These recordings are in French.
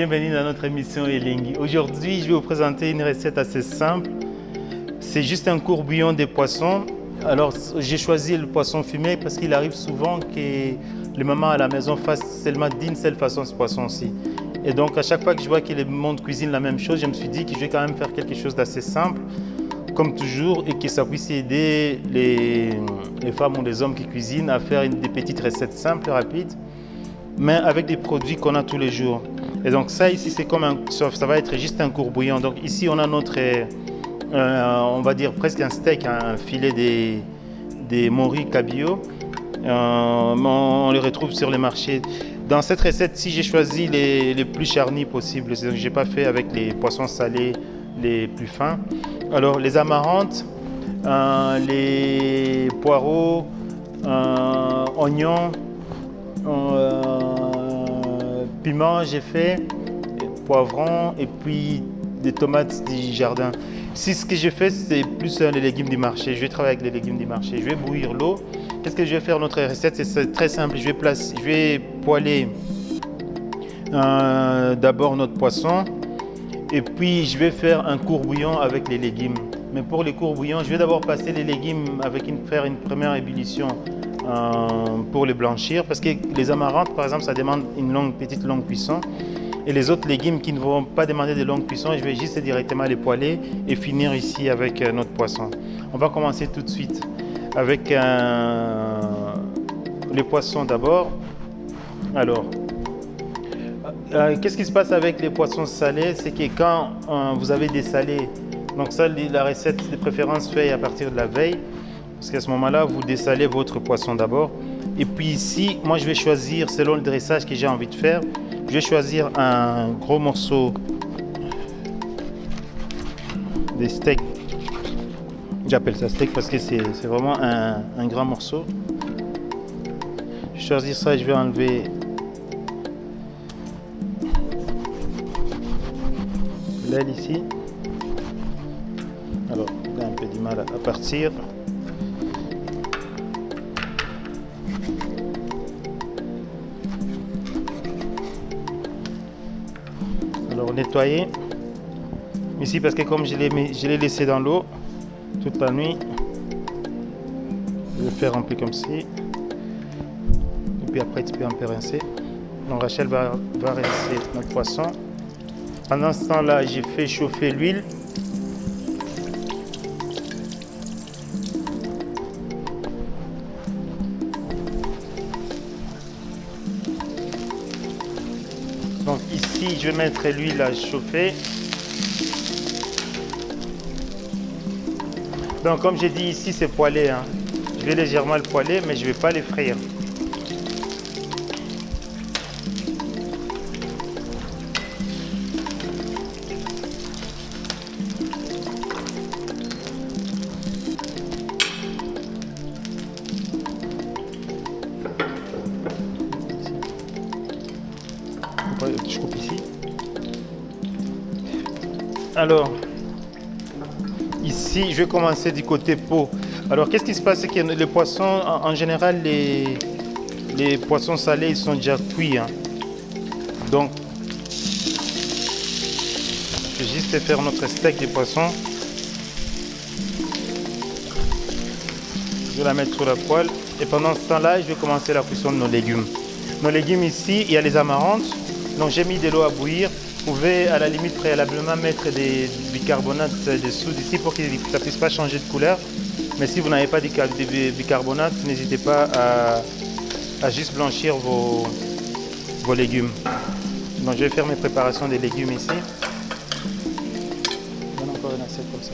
bienvenue dans notre émission Elengi. Aujourd'hui, je vais vous présenter une recette assez simple. C'est juste un courbouillon de poisson. Alors, j'ai choisi le poisson fumé parce qu'il arrive souvent que les mamans à la maison fassent seulement d'une seule façon ce poisson-ci. Et donc, à chaque fois que je vois que le monde cuisine la même chose, je me suis dit que je vais quand même faire quelque chose d'assez simple, comme toujours, et que ça puisse aider les femmes ou les hommes qui cuisinent à faire des petites recettes simples, rapides, mais avec des produits qu'on a tous les jours. Et donc ça ici, c'est comme ça va être juste un courbouillon. Donc ici, on a notre, on va dire presque un steak, un filet des moris cabillaud. On les retrouve sur les marchés. Dans cette recette-ci, j'ai choisi les plus charnis possibles. Je n'ai pas fait avec les poissons salés les plus fins. Alors les amarantes, les poireaux, oignons, piment j'ai fait, poivrons et puis des tomates du jardin. Si ce que j'ai fait, c'est plus les légumes du marché. Je vais travailler avec les légumes du marché. Je vais bouillir l'eau. Qu'est-ce que je vais faire? Notre recette, c'est très simple. Je vais poêler d'abord notre poisson et puis je vais faire un courbouillon avec les légumes. Mais pour les courbouillons, je vais d'abord passer les légumes faire une première ébullition pour les blanchir, parce que les amarantes, par exemple, ça demande une petite longue cuisson. Et les autres légumes qui ne vont pas demander de longue cuisson, je vais juste directement les poêler et finir ici avec notre poisson. On va commencer tout de suite avec les poissons d'abord. Alors, qu'est-ce qui se passe avec les poissons salés? C'est que quand vous avez des salés, donc ça, la recette de préférence fait à partir de la veille, parce qu'à ce moment-là, vous dessalez votre poisson d'abord. Et puis ici, moi, je vais choisir, selon le dressage que j'ai envie de faire, je vais choisir un gros morceau de steak. J'appelle ça steak parce que c'est vraiment un grand morceau. Je vais choisir ça et je vais enlever l'aile ici. Alors, il a un peu du mal à partir. Alors, nettoyer. Ici, parce que comme je l'ai laissé dans l'eau toute la nuit, je vais faire un peu comme ci. Et puis après, tu peux un peu rincer. Donc, Rachel va rincer notre poisson. Pendant ce temps-là, j'ai fait chauffer l'huile. Donc ici, je vais mettre l'huile à chauffer. Donc comme j'ai dit ici, c'est poêlé, hein. Je vais légèrement le poêler, mais je ne vais pas les frire. Je coupe ici. Alors, ici, je vais commencer du côté peau. Alors, qu'est-ce qui se passe? C'est que les poissons, en général, les poissons salés, ils sont déjà cuits, hein. Donc, je vais juste faire notre steak de poisson. Je vais la mettre sur la poêle. Et pendant ce temps-là, je vais commencer la cuisson de nos légumes. Nos légumes ici, il y a les amarantes. Donc j'ai mis de l'eau à bouillir. Vous pouvez à la limite préalablement mettre du bicarbonate dessous d'ici pour que ça ne puisse pas changer de couleur. Mais si vous n'avez pas de bicarbonate, n'hésitez pas à juste blanchir vos légumes. Donc je vais faire mes préparations des légumes ici. On a encore une assiette comme ça.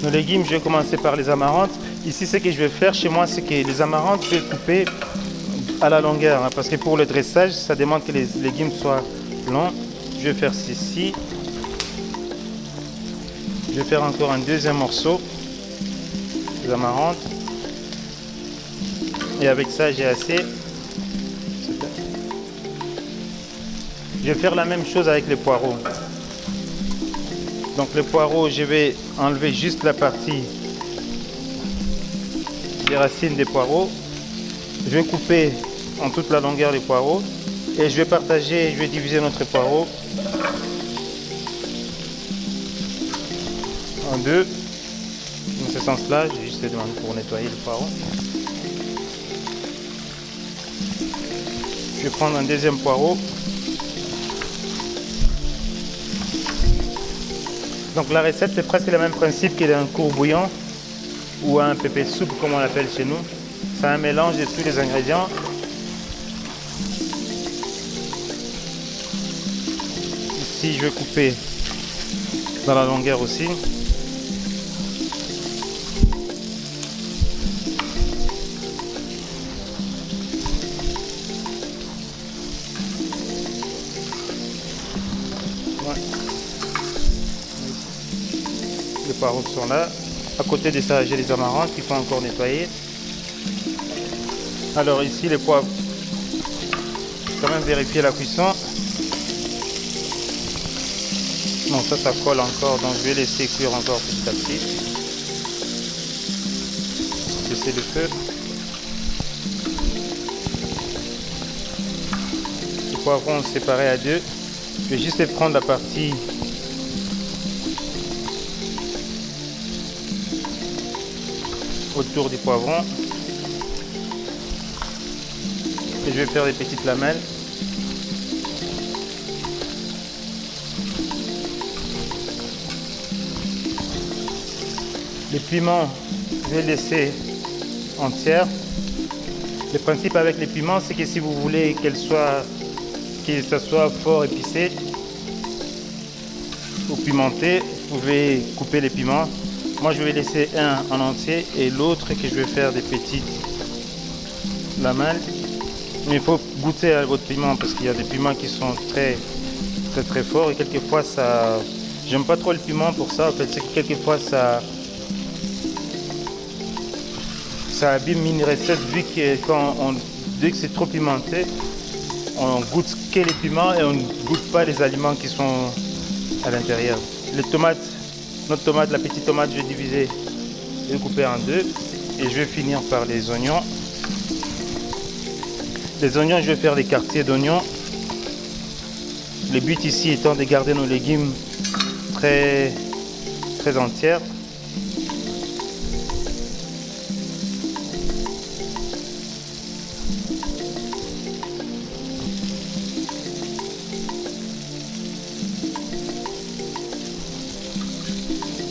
Nos légumes, je vais commencer par les amarantes. Ici, ce que je vais faire chez moi, c'est que les amarantes, je vais couper à la longueur, hein, parce que pour le dressage, ça demande que les légumes soient longs. Je vais faire ceci. Je vais faire encore un deuxième morceau des amarantes. Et avec ça, j'ai assez. Je vais faire la même chose avec les poireaux. Donc les poireaux, je vais enlever juste la partie des racines des poireaux. Je vais couper en toute la longueur les poireaux et je vais partager, je vais diviser notre poireau en deux. Dans ce sens-là, j'ai juste demandé pour nettoyer le poireau. Je vais prendre un deuxième poireau. Donc la recette, c'est presque le même principe que d'un court bouillon ou un pépé soupe comme on l'appelle chez nous. C'est un mélange de tous les ingrédients. Ici, je vais couper dans la longueur aussi. Les poireaux sont là. À côté de ça, j'ai les amarants qu'il faut encore nettoyer. Alors ici, les poivres, quand même vérifier la cuisson. Non, ça colle encore, donc je vais laisser cuire encore petit à petit. Baisser le feu. Les poivrons séparés à deux. Je vais juste prendre la partie autour du poivron et je vais faire des petites lamelles. Les piments, je vais laisser entières. Le principe avec les piments, c'est que si vous voulez que ça soit fort épicé ou pimenté, vous pouvez couper les piments. Moi, je vais laisser un en entier et l'autre que je vais faire des petites lamelles. Mais il faut goûter à votre piment parce qu'il y a des piments qui sont très forts et quelquefois ça... J'aime pas trop le piment pour ça. En fait, c'est que quelquefois ça abîme une recette vu que c'est trop pimenté, on goûte que les piments et on ne goûte pas les aliments qui sont à l'intérieur. Les tomates. Notre tomate, la petite tomate, je vais diviser, je vais couper en deux et je vais finir par les oignons. Les oignons, je vais faire des quartiers d'oignons. Le but ici étant de garder nos légumes très entiers.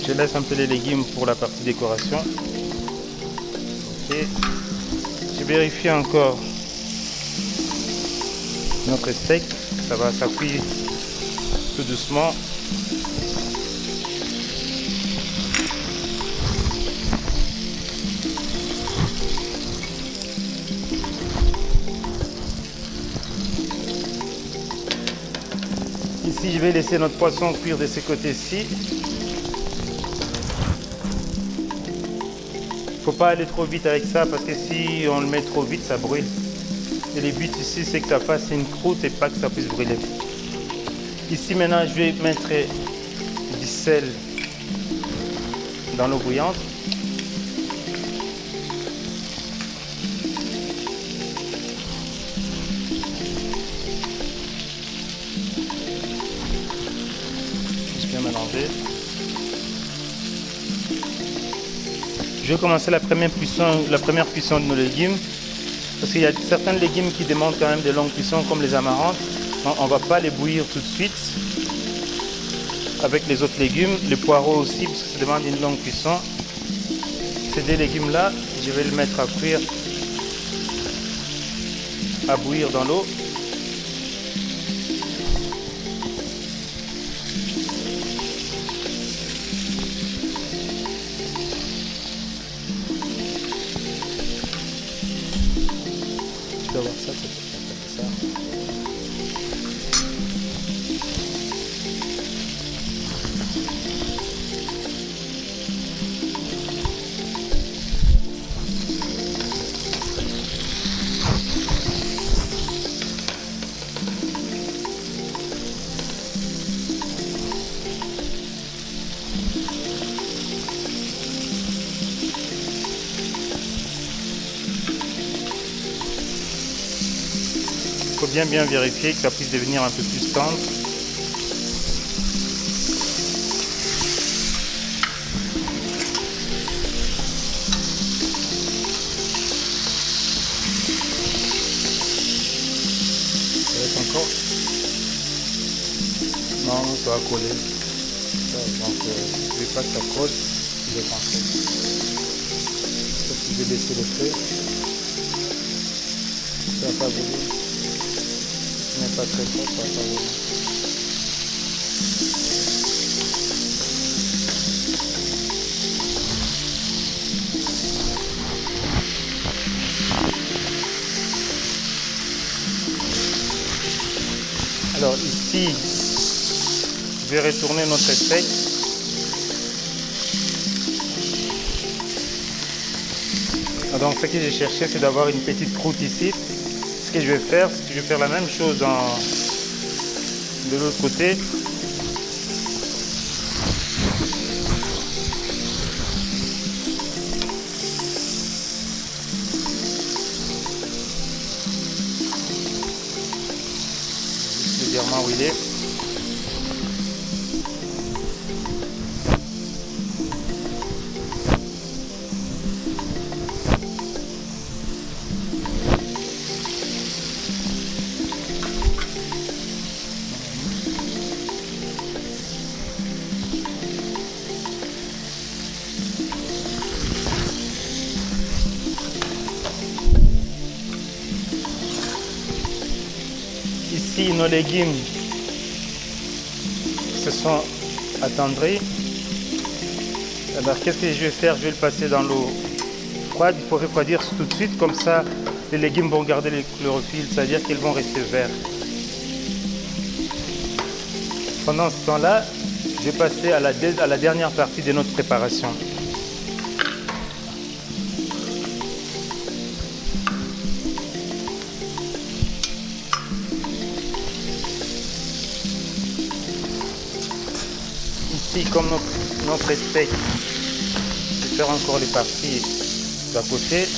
Je laisse un peu les légumes pour la partie décoration. Et je vérifie encore notre steak. Ça cuit tout doucement. Ici, je vais laisser notre poisson cuire de ce côté-ci. Faut pas aller trop vite avec ça parce que si on le met trop vite, ça brûle. Et le but ici, c'est que ça fasse une croûte et pas que ça puisse brûler. Ici maintenant, je vais mettre du sel dans l'eau bouillante. Je vais mélanger. Je vais commencer la première cuisson de nos légumes. Parce qu'il y a certains légumes qui demandent quand même de longues cuissons, comme les amarantes. On ne va pas les bouillir tout de suite avec les autres légumes. Les poireaux aussi, parce que ça demande une longue cuisson. Ces deux légumes-là, je vais le mettre à cuire, à bouillir dans l'eau. Tu dois voir ça, c'est ça. Il faut bien vérifier que ça puisse devenir un peu plus tendre. Ça va être encore. Non, ça va coller. Donc, je ne vais pas que ça colle. Je vais penser. Je vais baisser le feu. Ça va pas brûler. Mais pas très fort, ça va pas brûler. Alors ici, je vais retourner notre steak. Donc ce que j'ai cherché, c'est d'avoir une petite croûte ici. Ce que je vais faire, c'est que je vais faire la même chose de l'autre côté. Légèrement huilé. Ici, nos légumes se sont attendris. Alors, qu'est-ce que je vais faire? Je vais le passer dans l'eau froide. Il faut refroidir tout de suite, comme ça, les légumes vont garder le chlorophylle, c'est-à-dire qu'ils vont rester verts. Pendant ce temps-là, je vais passer à la dernière partie de notre préparation. Ici, comme notre steak, je vais faire encore les parties d'à côté.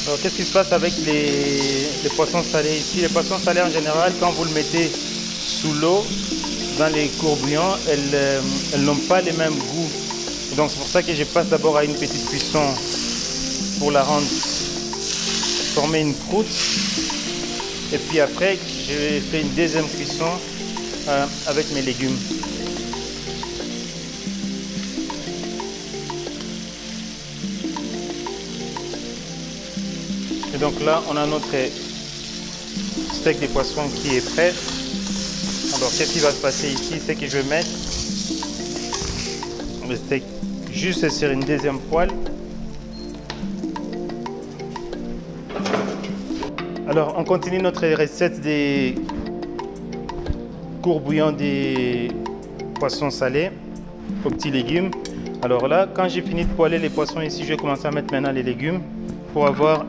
Alors, qu'est-ce qui se passe avec les poissons salés ici? Les poissons salés en général, quand vous le mettez sous l'eau, dans les courbouillons, elles n'ont pas les mêmes goûts. Donc c'est pour ça que je passe d'abord à une petite cuisson pour la rendre, former une croûte. Et puis après, je fais une deuxième cuisson avec mes légumes. Et donc là, on a notre steak des poissons qui est prêt. Alors, qu'est-ce qui va se passer ici? C'est que je vais mettre le steak juste sur une deuxième poêle. Alors, on continue notre recette des courbouillons des poissons salés aux petits légumes. Alors là, quand j'ai fini de poêler les poissons ici, je vais commencer à mettre maintenant les légumes pour avoir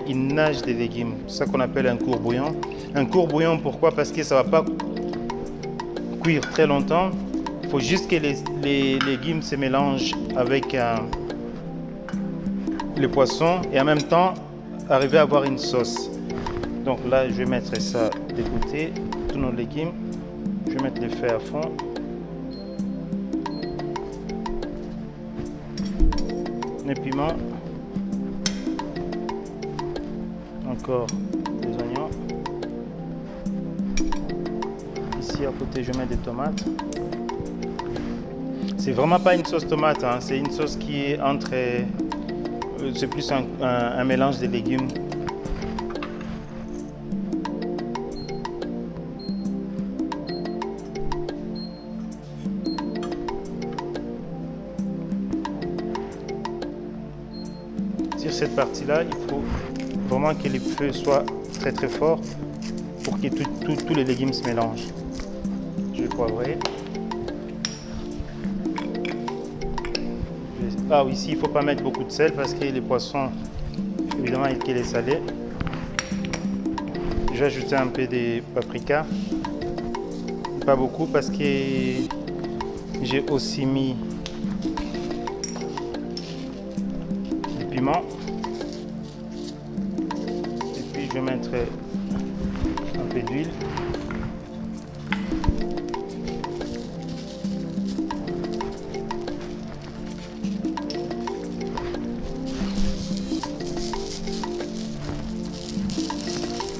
une nage de légumes. C'est ça qu'on appelle un courbouillon. Un courbouillon, pourquoi? Parce que ça ne va pas cuire très longtemps. Il faut juste que les légumes se mélangent avec les poissons et en même temps arriver à avoir une sauce. Donc là, je vais mettre ça de côté, tous nos légumes. Je vais mettre le feu à fond. Les piments. Encore des oignons. Ici à côté, je mets des tomates. C'est vraiment pas une sauce tomate, hein. C'est une sauce qui est entre... c'est plus un mélange de légumes. Sur cette partie-là, il faut vraiment que les feux soient très très forts pour que tous les légumes se mélangent. Je vais poivrer. Ah oui, ici il ne faut pas mettre beaucoup de sel parce que les poissons, évidemment, qu'il est salé. Je vais ajouter un peu de paprika. Pas beaucoup parce que j'ai aussi mis du piment. Et puis je vais mettre un peu d'huile.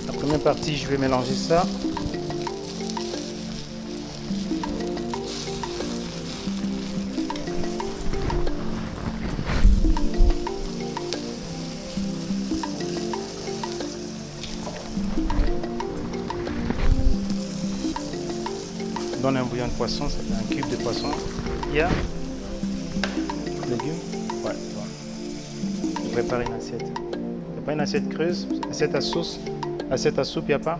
La première partie, je vais mélanger ça. Donne un bouillon de poisson, ça fait un cube de poisson. Il y a légumes. Ouais, bon. Je prépare une assiette. Il n'y a pas une assiette creuse, assiette à sauce, assiette à soupe, il n'y a pas.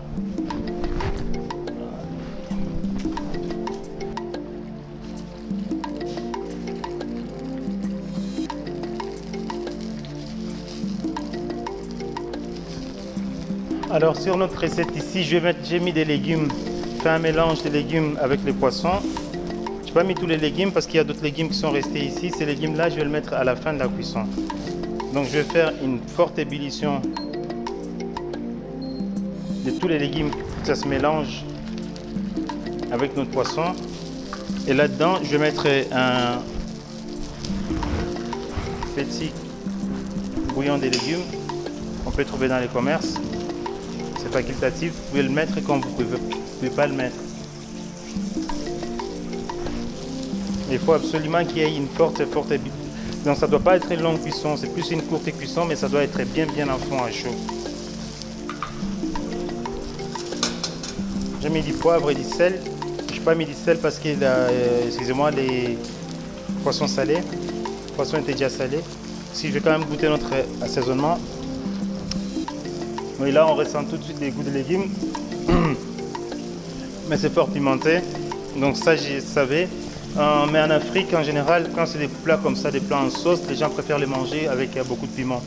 Alors sur notre recette ici, j'ai mis des légumes, fait un mélange de légumes avec les poissons. Je n'ai pas mis tous les légumes parce qu'il y a d'autres légumes qui sont restés ici. Ces légumes-là, je vais le mettre à la fin de la cuisson. Donc je vais faire une forte ébullition de tous les légumes, que ça se mélange avec notre poisson. Et là-dedans, je vais mettre un petit bouillon de légumes qu'on peut trouver dans les commerces. C'est facultatif, vous pouvez le mettre quand vous ne pouvez pas le mettre. Il faut absolument qu'il y ait une forte ébullition. Donc ça ne doit pas être une longue cuisson, c'est plus une courte cuisson, mais ça doit être bien en fond à chaud. J'ai mis du poivre et du sel. Je n'ai pas mis du sel parce que, excusez-moi, les poissons salés. Les poissons étaient déjà salés. Si je vais quand même goûter notre assaisonnement. Oui, là on ressent tout de suite les goûts de légumes. Mais c'est fort pimenté. Donc ça, je savais. Mais en Afrique, en général, quand c'est des plats comme ça, des plats en sauce, les gens préfèrent les manger avec beaucoup de piment.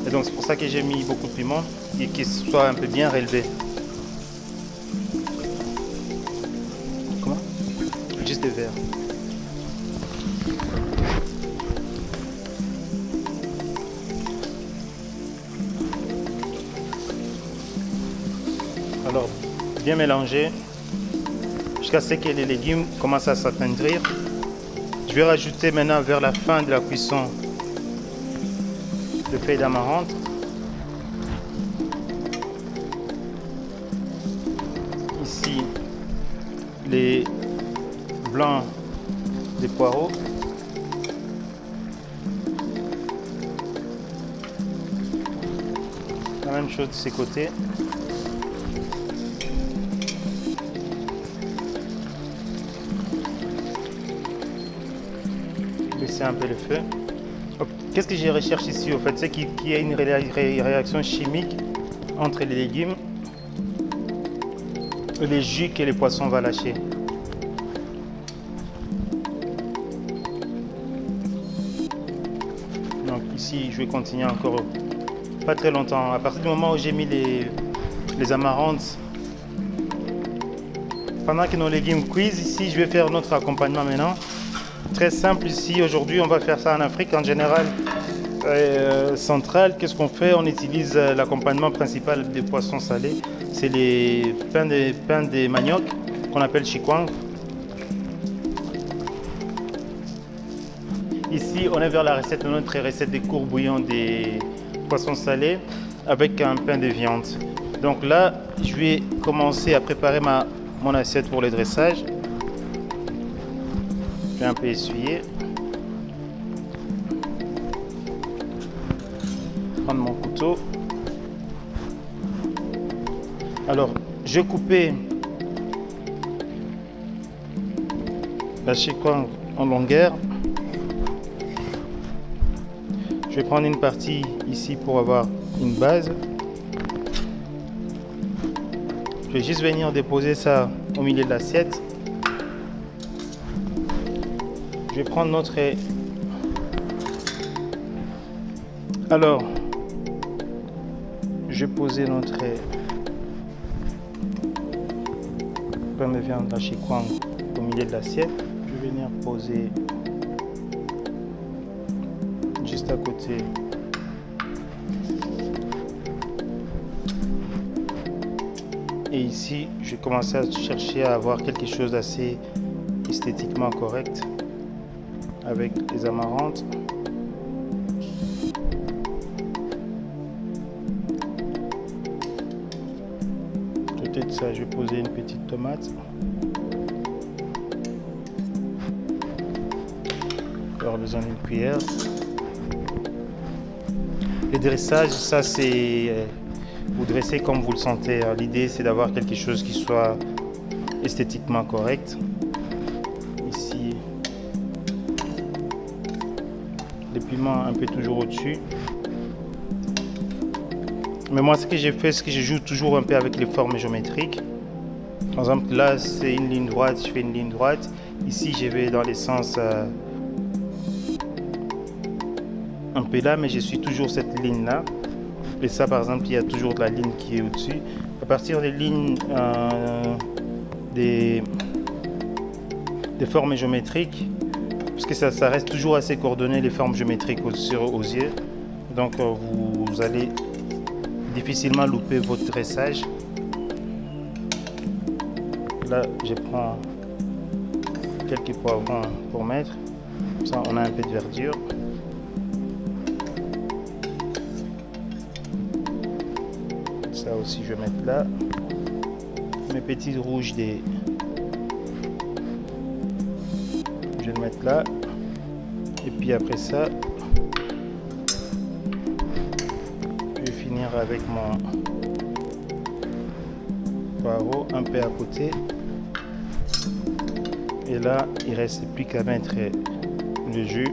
Et donc c'est pour ça que j'ai mis beaucoup de piment et qu'il soit un peu bien relevé. Comment? Juste des verres. Alors, bien mélanger jusqu'à ce que les légumes commencent à s'attendrir. Je vais rajouter maintenant vers la fin de la cuisson de feuilles d'amarante. Ici, les blancs des poireaux. La même chose de ces côtés. Baisser un peu le feu. Qu'est-ce que je recherche ici au fait? C'est qu'il y ait une réaction chimique entre les légumes et les jus que les poissons vont lâcher. Donc ici, je vais continuer encore pas très longtemps. À partir du moment où j'ai mis les amarantes, pendant que nos légumes cuisent, ici, je vais faire notre accompagnement maintenant. Très simple ici, aujourd'hui on va faire ça en Afrique en général centrale. Qu'est-ce qu'on fait? On utilise l'accompagnement principal des poissons salés, c'est les pains de manioc qu'on appelle chikwang. Ici on est vers la recette, notre recette des courts bouillons des poissons salés avec un pain de viande. Donc là je vais commencer à préparer mon assiette pour le dressage. Je vais un peu essuyer. Prendre mon couteau. Alors, je vais couper la chikwang en longueur. Je vais prendre une partie ici pour avoir une base. Je vais juste venir déposer ça au milieu de l'assiette. Je vais prendre notre Alors, je vais poser notre pain de viande hachis kwang au milieu de l'assiette. Je vais venir poser juste à côté et ici je vais commencer à chercher à avoir quelque chose d'assez esthétiquement correct avec les amarantes. Peut-être ça, je vais poser une petite tomate. Encore besoin d'une cuillère. Les dressages, ça c'est vous dressez comme vous le sentez. L'idée c'est d'avoir quelque chose qui soit esthétiquement correct. Ici, les piments un peu toujours au-dessus. Mais moi ce que j'ai fait, c'est que je joue toujours un peu avec les formes géométriques. Par exemple là c'est une ligne droite, je fais une ligne droite. Ici je vais dans les sens un peu là, mais je suis toujours cette ligne là. Et ça par exemple il y a toujours de la ligne qui est au-dessus. À partir des lignes des formes géométriques, parce que ça reste toujours assez coordonné les formes géométriques aux yeux. Donc vous allez difficilement louper votre dressage. Là je prends quelques poivrons pour mettre, comme ça on a un peu de verdure. Ça aussi je vais mettre là. Mes petits rouges je vais le mettre là. Et puis après ça je vais finir avec mon poireau un peu à côté. Et là il reste plus qu'à mettre le jus.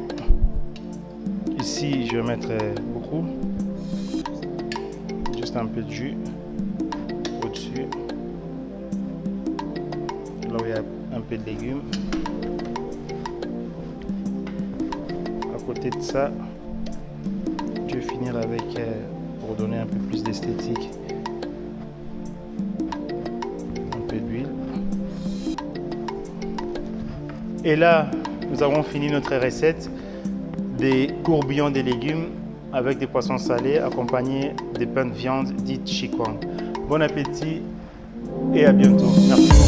Ici je vais mettre beaucoup, juste un peu de jus au-dessus, là où il y a un peu de légumes. À côté de ça je vais finir avec, pour donner un peu plus d'esthétique, un peu d'huile. Et là nous avons fini notre recette des courbillons de légumes avec des poissons salés accompagnés des pains de viande dits hachis kwang. Bon appétit et à bientôt. Merci.